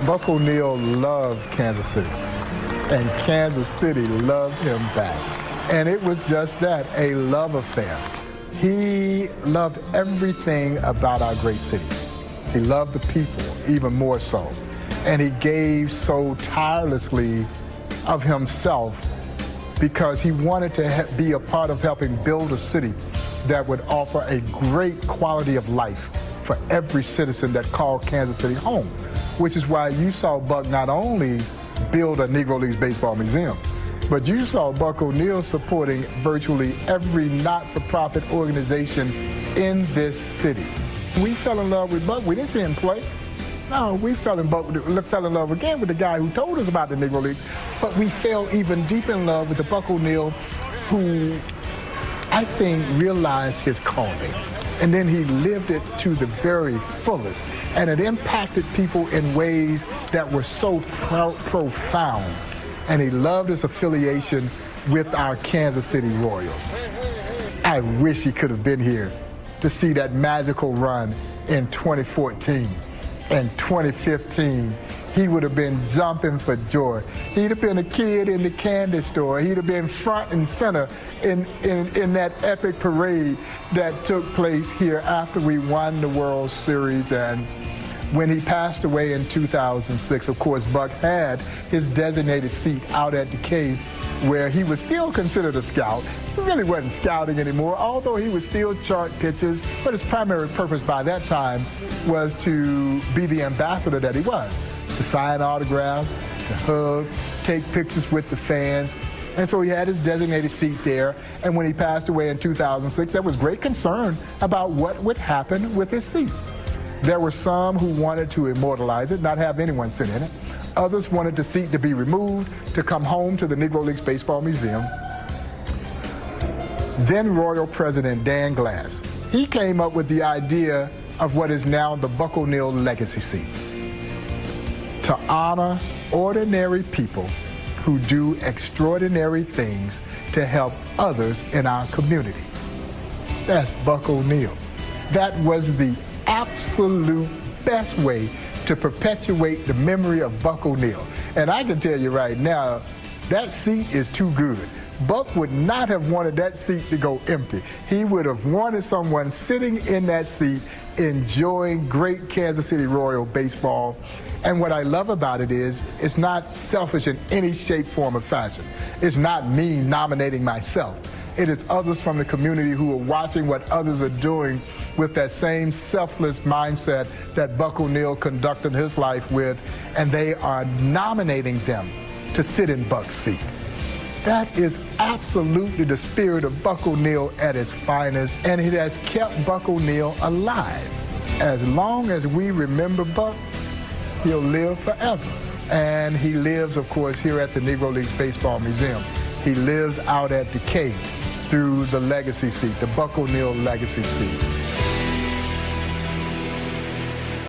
Buck O'Neil loved Kansas City, and Kansas City loved him back. And it was just that, a love affair. He loved everything about our great city. He loved the people even more so. And he gave so tirelessly of himself because he wanted to be a part of helping build a city that would offer a great quality of life for every citizen that called Kansas City home, which is why you saw Buck not only build a Negro Leagues Baseball Museum, but you saw Buck O'Neil supporting virtually every not-for-profit organization in this city. We fell in love with Buck. We didn't see him play. No, we fell in love again with the guy who told us about the Negro Leagues, but we fell even deeper in love with the Buck O'Neil who I think realized his calling. And then he lived it to the very fullest. And it impacted people in ways that were so profound. And he loved his affiliation with our Kansas City Royals. I wish he could have been here to see that magical run in 2014 and 2015. He would have been jumping for joy. He'd have been a kid in the candy store. He'd have been front and center in that epic parade that took place here after we won the World Series. And when he passed away in 2006, of course, Buck had his designated seat out at the Cave, where he was still considered a scout. He really wasn't scouting anymore, although he would still chart pitches, but his primary purpose by that time was to be the ambassador that he was, to sign autographs, to hug, take pictures with the fans. And so he had his designated seat there, and when he passed away in 2006, there was great concern about what would happen with his seat. There were some who wanted to immortalize it, not have anyone sit in it. Others wanted the seat to be removed, to come home to the Negro Leagues Baseball Museum. Then Royal President Dan Glass, he came up with the idea of what is now the Buck O'Neil Legacy Seat, to honor ordinary people who do extraordinary things to help others in our community. That's Buck O'Neil. That was the absolute best way to perpetuate the memory of Buck O'Neil. And I can tell you right now, that seat is too good. Buck would not have wanted that seat to go empty. He would have wanted someone sitting in that seat enjoying great Kansas City Royal baseball. And what I love about it is, it's not selfish in any shape, form, or fashion. It's not me nominating myself. It is others from the community who are watching what others are doing with that same selfless mindset that Buck O'Neil conducted his life with, and they are nominating them to sit in Buck's seat. That is absolutely the spirit of Buck O'Neil at its finest, and it has kept Buck O'Neil alive. As long as we remember Buck, he'll live forever. And he lives, of course, here at the Negro Leagues Baseball Museum. He lives out at the Cave through the legacy seat, the Buck O'Neil legacy seat.